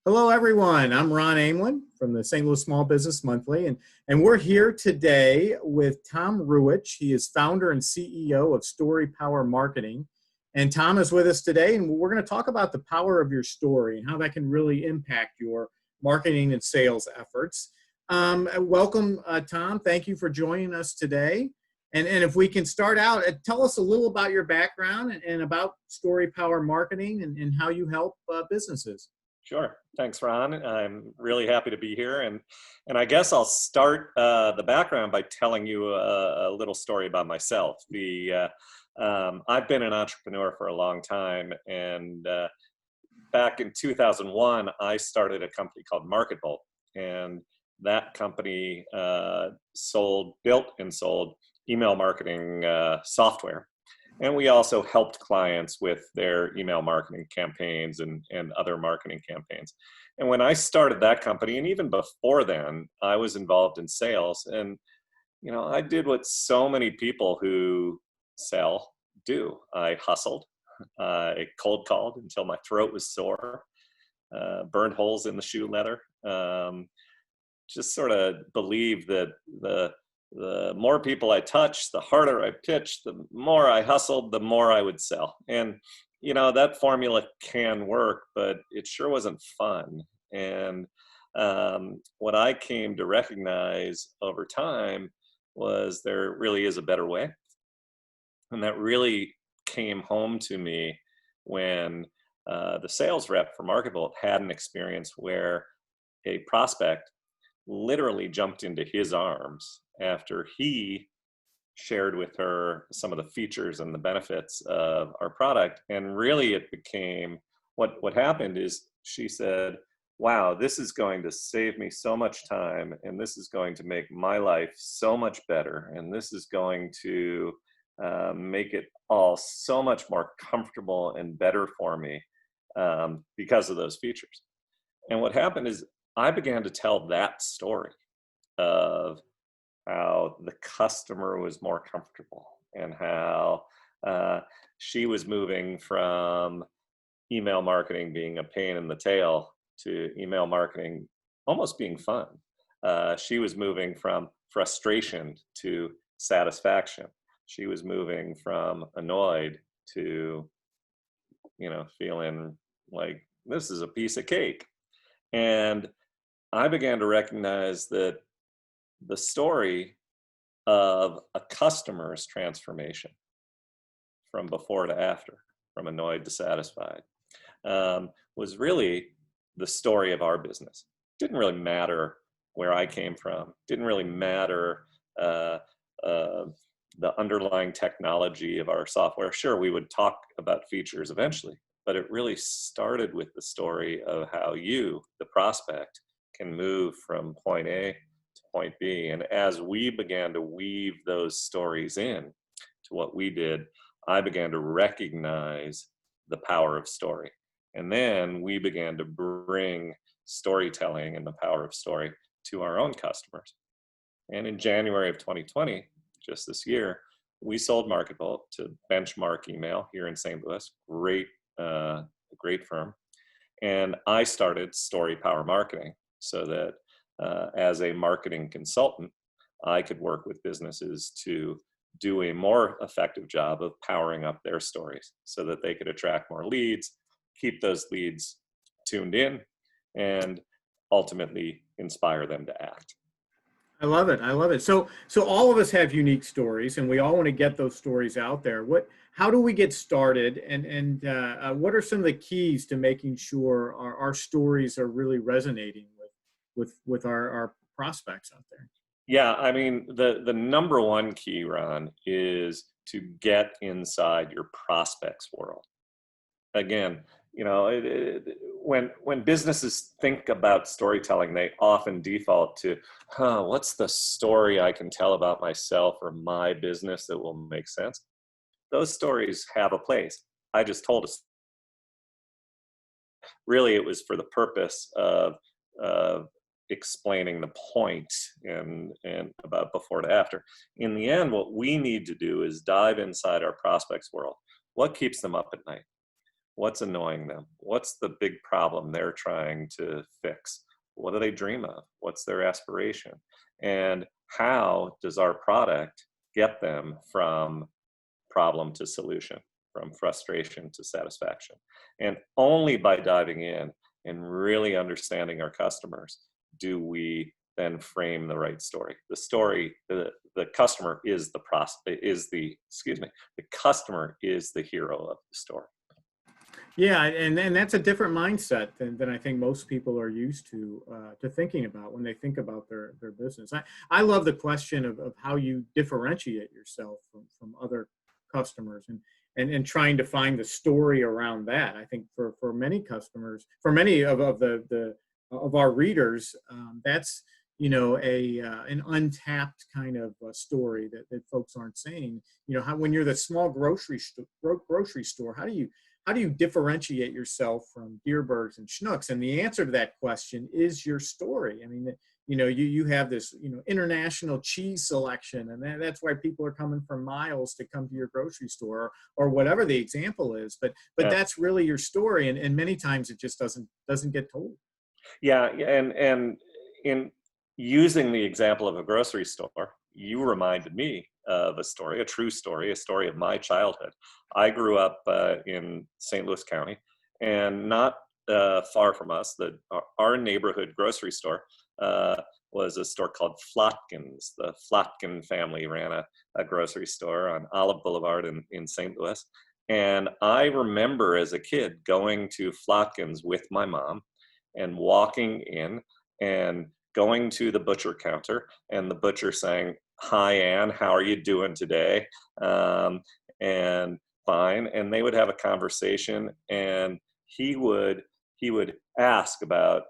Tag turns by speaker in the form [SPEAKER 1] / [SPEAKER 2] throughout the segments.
[SPEAKER 1] Hello, everyone. I'm Ron Aimlin from the St. Louis Small Business Monthly, and we're here today with Tom Ruwitch. He is founder and CEO of Story Power Marketing. And Tom is with us today, and we're going to talk about the power of your story and how that can really impact your marketing and sales efforts. Welcome, Tom. Thank you for joining us today. And if we can start out, tell us a little about your background and about Story Power Marketing and how you help businesses.
[SPEAKER 2] Sure. Thanks, Ron. I'm really happy to be here. And I guess I'll start the background by telling you a little story about myself. I've been an entrepreneur for a long time. And back in 2001, I started a company called MarketVolt. And that company built and sold email marketing software. And we also helped clients with their email marketing campaigns and other marketing campaigns. And when I started that company, and even before then, I was involved in sales. And, I did what so many people who sell do. I hustled. I cold called until my throat was sore, burned holes in the shoe leather. Just sort of believed that the more people I touched, the harder I pitched, the more I hustled, the more I would sell. And, that formula can work, but it sure wasn't fun. And what I came to recognize over time was there really is a better way. And that really came home to me when the sales rep for MarketVolt had an experience where a prospect literally jumped into his arms after he shared with her some of the features and the benefits of our product. And really it became, what happened is she said, wow, this is going to save me so much time, and this is going to make my life so much better, and this is going to make it all so much more comfortable and better for me because of those features. And what happened is I began to tell that story of how the customer was more comfortable and how she was moving from email marketing being a pain in the tail to email marketing almost being fun. She was moving from frustration to satisfaction. She was moving from annoyed to, feeling like this is a piece of cake. And I began to recognize that the story of a customer's transformation from before to after, from annoyed to satisfied, was really the story of our business. Didn't really matter where I came from. Didn't really matter the underlying technology of our software. Sure, we would talk about features eventually, but it really started with the story of how you, the prospect, can move from point A to point B. And as we began to weave those stories in to what we did, I began to recognize the power of story. And then we began to bring storytelling and the power of story to our own customers. And in January of 2020, just this year, we sold MarketVolt to Benchmark Email here in St. Louis. Great firm. And I started Story Power Marketing so that as a marketing consultant, I could work with businesses to do a more effective job of powering up their stories so that they could attract more leads, keep those leads tuned in, and ultimately inspire them to act.
[SPEAKER 1] I love it. I love it. So all of us have unique stories, and we all want to get those stories out there. How do we get started, and what are some of the keys to making sure our stories are really resonating with our prospects out there?
[SPEAKER 2] Yeah, I mean, the number one key, Ron, is to get inside your prospect's world. Again, when businesses think about storytelling, they often default to, what's the story I can tell about myself or my business that will make sense? Those stories have a place. I just told us. Really, it was for the purpose of explaining the point and about before to after. In the end, what we need to do is dive inside our prospects' world. What keeps them up at night? What's annoying them? What's the big problem they're trying to fix? What do they dream of? What's their aspiration? And how does our product get them from problem to solution, from frustration to satisfaction? And only by diving in and really understanding our customers do we then frame the right story. The story, the customer is the prospect, is the, excuse me, the customer is the hero of the story.
[SPEAKER 1] Yeah, and that's a different mindset than I think most people are used to thinking about when they think about their business. I love the question of how you differentiate yourself from other customers and trying to find the story around that. I think for many customers, for many of the of our readers, that's a an untapped kind of story that folks aren't saying. How when you're the small grocery store, how do you differentiate yourself from Deerbergs and Schnooks? And the answer to that question is your story. I mean, you have this, international cheese selection, and that's why people are coming from miles to come to your grocery store or whatever the example is. But
[SPEAKER 2] Yeah.
[SPEAKER 1] that's really your story, and many times it just doesn't get told.
[SPEAKER 2] Yeah, yeah, and in using the example of a grocery store, you reminded me of a story, a true story, a story of my childhood. I grew up in St. Louis County, and not far from us, our neighborhood grocery store uh, was a store called Flotkin's. The Flotkin family ran a grocery store on Olive Boulevard in St. Louis. And I remember as a kid going to Flotkin's with my mom and walking in and going to the butcher counter and the butcher saying, "Hi, Ann, how are you doing today?" Um, and fine. And they would have a conversation, and he would ask about,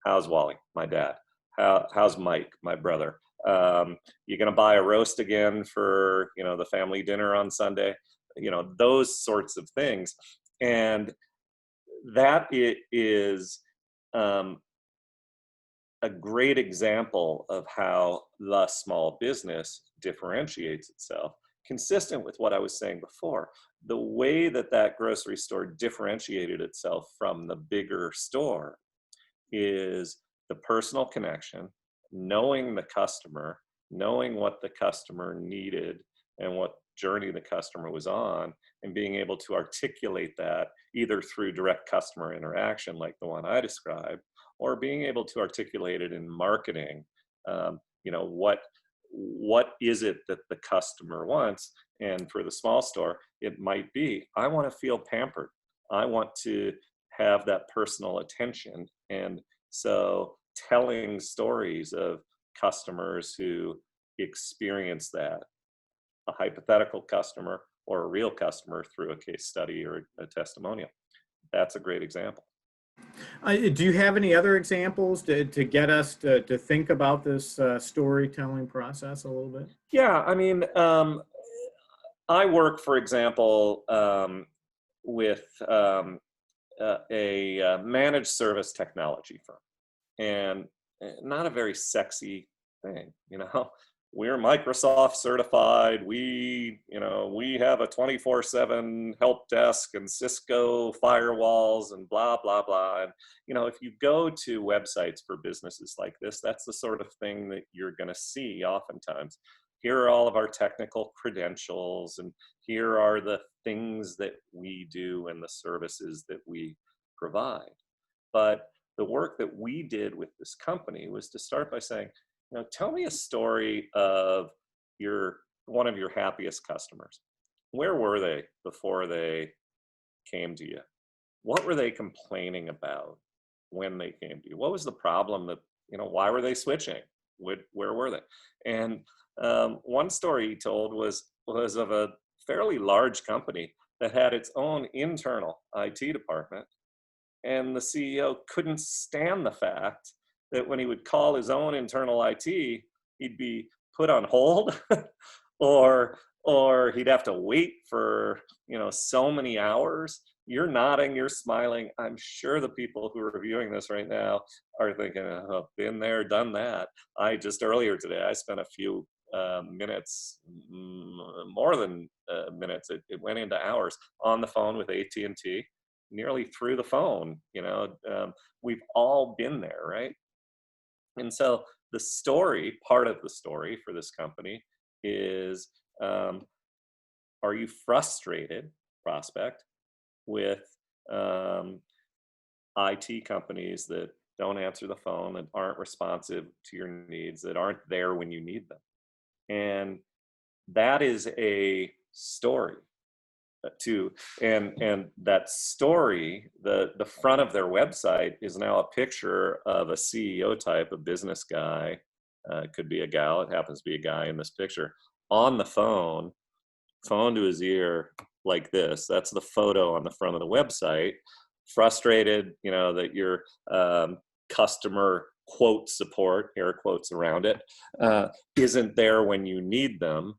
[SPEAKER 2] how's Wally, my dad? How's Mike, my brother? You gonna buy a roast again for, the family dinner on Sunday? Those sorts of things. And that it is um, a great example of how the small business differentiates itself, consistent with what I was saying before. The way that that grocery store differentiated itself from the bigger store is the personal connection, knowing the customer, knowing what the customer needed and what journey the customer was on, and being able to articulate that either through direct customer interaction like the one I described, or being able to articulate it in marketing. What is it that the customer wants? And for the small store, it might be, I want to feel pampered. I want to have that personal attention. And so telling stories of customers who experience that, a hypothetical customer or a real customer through a case study or a testimonial, that's a great example.
[SPEAKER 1] Do you have any other examples to get us to think about this storytelling process a little bit?
[SPEAKER 2] Yeah, I mean, I work, for example, with a managed service technology firm, and not a very sexy thing, We're Microsoft certified. We have a 24/7 help desk and Cisco firewalls and blah blah blah. And if you go to websites for businesses like this, that's the sort of thing that you're going to see oftentimes. Here are all of our technical credentials, and here are the things that we do and the services that we provide. But the work that we did with this company was to start by saying, tell me a story of one of your happiest customers. Where were they before they came to you? What were they complaining about when they came to you? What was the problem that, why were they switching? Where were they? And one story he told was of a fairly large company that had its own internal IT department, and the CEO couldn't stand the fact that when he would call his own internal IT, he'd be put on hold or he'd have to wait for, so many hours. You're nodding, you're smiling. I'm sure the people who are reviewing this right now are thinking, oh, been there, done that. Just earlier today, I spent a few minutes, more than minutes. It went into hours on the phone with AT&T, nearly through the phone. We've all been there, right? And so the story, part of the story for this company is, um, are you frustrated, prospect, with um, IT companies that don't answer the phone, that aren't responsive to your needs, that aren't there when you need them? And that is a story too. And that story, the front of their website is now a picture of a CEO type, a business guy. It could be a gal. It happens to be a guy in this picture on the phone, phone to his ear like this. That's the photo on the front of the website. Frustrated, that your customer quote support, air quotes around it, isn't there when you need them.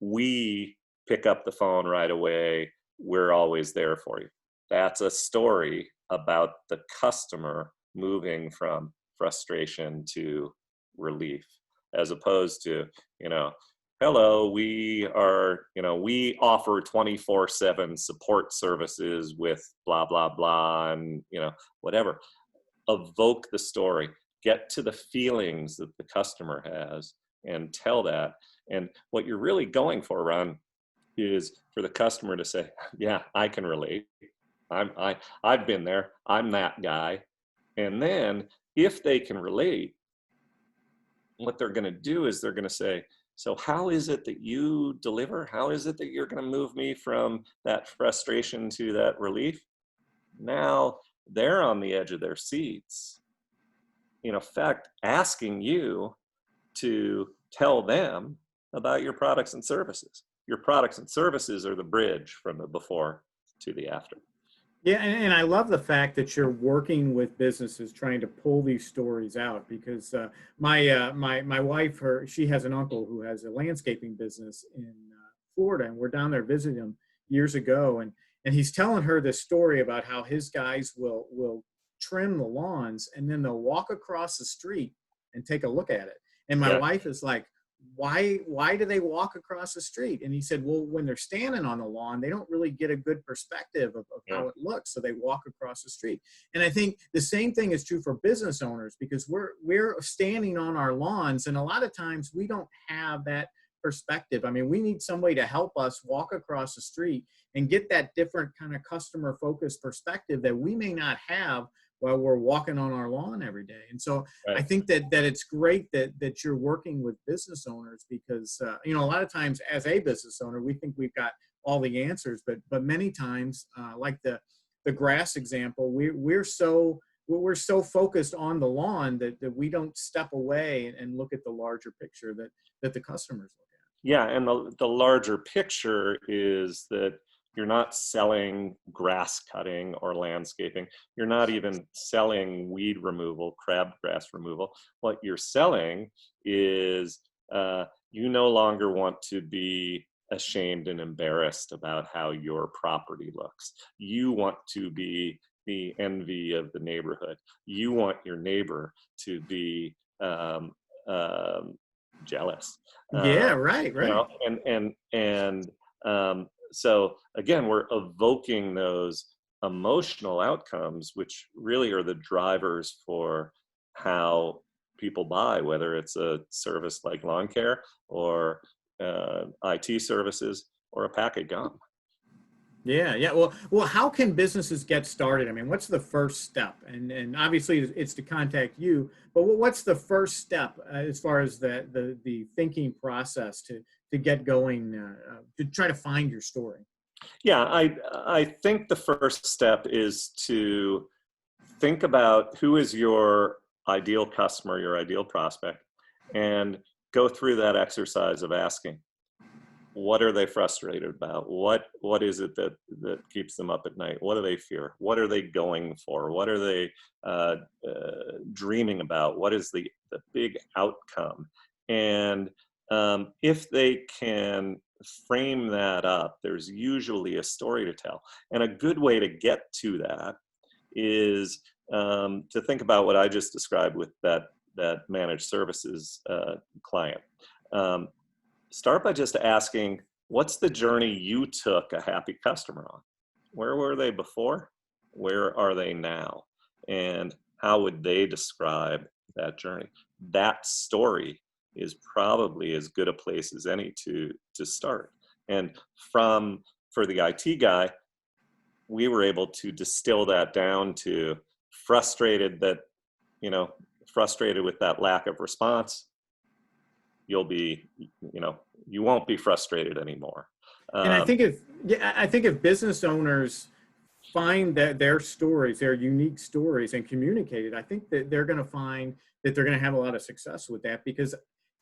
[SPEAKER 2] We pick up the phone right away. We're always there for you. That's a story about the customer moving from frustration to relief, as opposed to, hello, we offer 24/7 support services with blah, blah, blah, and, whatever. Evoke the story, get to the feelings that the customer has and tell that. And what you're really going for, Ron, is for the customer to say, yeah, I can relate. I've been there. I'm that guy. And then if they can relate, what they're going to do is they're going to say, so how is it that you deliver? How is it that you're going to move me from that frustration to that relief? Now they're on the edge of their seats, in effect, asking you to tell them about your products and services. Your products and services are the bridge from the before to the after.
[SPEAKER 1] Yeah, and I love the fact that you're working with businesses trying to pull these stories out because my wife, she has an uncle who has a landscaping business in Florida, and we're down there visiting him years ago, and he's telling her this story about how his guys will trim the lawns and then they'll walk across the street and take a look at it. And my
[SPEAKER 2] Yeah.
[SPEAKER 1] wife is like, why do they walk across the street? And he said, well, when they're standing on the lawn, they don't really get a good perspective of how it looks, so they walk across the street. And I think the same thing is true for business owners, because we're standing on our lawns, and a lot of times we don't have that perspective. I mean, we need somebody to help us walk across the street and get that different kind of customer focused perspective that we may not have while we're walking on our lawn every day. And so I think that it's great that you're working with business owners, because a lot of times as a business owner, we think we've got all the answers, but many times, like the grass example, we're so focused on the lawn that we don't step away and look at the larger picture that the customers look at.
[SPEAKER 2] Yeah, and the larger picture is that you're not selling grass cutting or landscaping. You're not even selling weed removal, crabgrass removal. What you're selling is you no longer want to be ashamed and embarrassed about how your property looks. You want to be the envy of the neighborhood. You want your neighbor to be jealous.
[SPEAKER 1] Yeah, right.
[SPEAKER 2] So again, we're evoking those emotional outcomes, which really are the drivers for how people buy, whether it's a service like lawn care or IT services or a pack of gum.
[SPEAKER 1] Yeah. Well, how can businesses get started? I mean, what's the first step? And obviously, it's to contact you. But what's the first step as far as the thinking process to get going, to try to find your story?
[SPEAKER 2] Yeah, I think the first step is to think about who is your ideal customer, your ideal prospect, and go through that exercise of asking, what are they frustrated about? What is it that keeps them up at night? What do they fear? What are they going for? What are they dreaming about? What is the big outcome? And if they can frame that up, there's usually a story to tell. And a good way to get to that is to think about what I just described with that managed services client. Start by just asking, what's the journey you took a happy customer on? Where were they before? where are they now? And how would they describe that journey? That story is probably as good a place as any to start. And for the IT guy, we were able to distill that down to frustrated that, frustrated with that lack of response. You'll be, you won't be frustrated anymore.
[SPEAKER 1] And I think if business owners find that their stories, their unique stories, and communicate it, I think that they're going to find that they're going to have a lot of success with that. Because,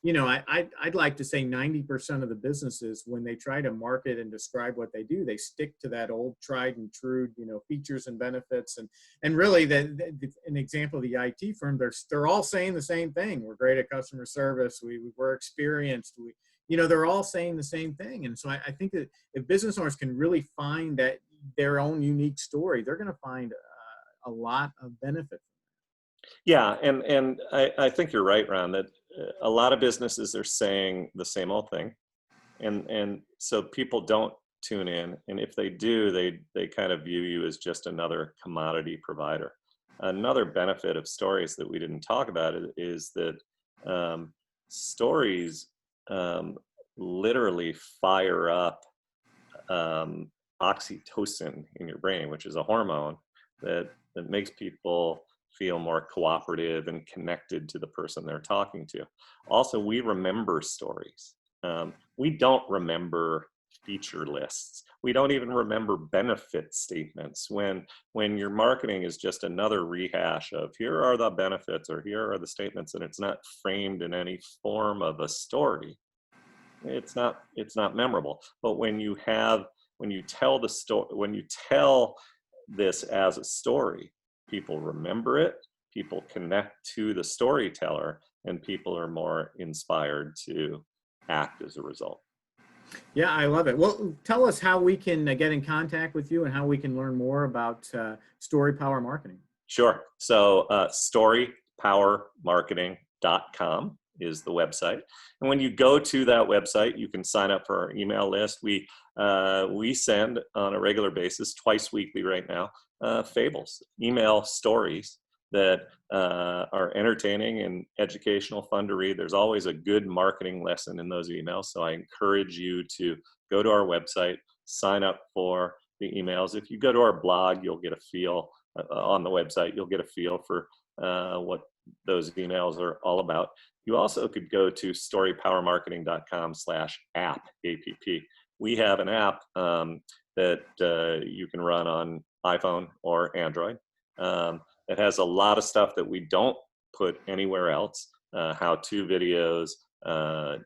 [SPEAKER 1] I'd like to say 90% of the businesses, when they try to market and describe what they do, they stick to that old tried and true, features and benefits. And really, an example of the IT firm, they're all saying the same thing. We're great at customer service. We're experienced. They're all saying the same thing. And so I think that if business owners can really find that their own unique story, they're going to find a lot of benefit.
[SPEAKER 2] Yeah, and I think you're right, Ron, that a lot of businesses are saying the same old thing. And so people don't tune in. And if they do, they kind of view you as just another commodity provider. Another benefit of stories that we didn't talk about is that stories literally fire up oxytocin in your brain, which is a hormone that makes people feel more cooperative and connected to the person they're talking to. Also, we remember stories. We don't remember feature lists. We don't even remember benefit statements when your marketing is just another rehash of here are the benefits or here are the statements, and it's not framed in any form of a story. It's not memorable. But when you tell the story, when you tell this as a story, people remember it, people connect to the storyteller, and people are more inspired to act as a result.
[SPEAKER 1] Yeah, I love it. Well, tell us how we can get in contact with you and how we can learn more about Story Power Marketing.
[SPEAKER 2] Sure. So storypowermarketing.com is the website. And when you go to that website, you can sign up for our email list. We send on a regular basis, twice weekly right now, fables, email stories that are entertaining and educational, fun to read. There's always a good marketing lesson in those emails. So I encourage you to go to our website, sign up for the emails. If you go to our blog, you'll get a feel on the website, you'll get a feel for what those emails are all about. You also could go to storypowermarketing.com/app, APP. We have an app that you can run on iPhone or Android. It has a lot of stuff that we don't put anywhere else, how-to videos,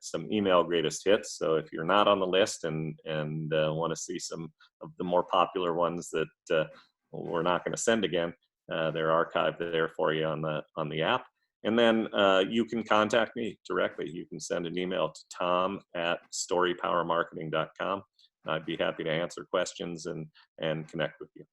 [SPEAKER 2] some email greatest hits. So if you're not on the list and want to see some of the more popular ones that we're not going to send again, they're archived there for you on the app. And then you can contact me directly. You can send an email to tom@storypowermarketing.com. I'd be happy to answer questions and connect with you.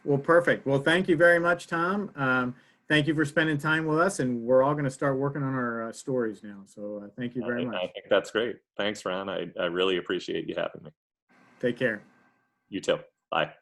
[SPEAKER 1] Well, perfect. Well, thank you very much, Tom. Thank you for spending time with us, and we're all going to start working on our stories now. So thank you very much.
[SPEAKER 2] I think that's great. Thanks, Ron. I really appreciate you having me.
[SPEAKER 1] Take care.
[SPEAKER 2] You too. Bye.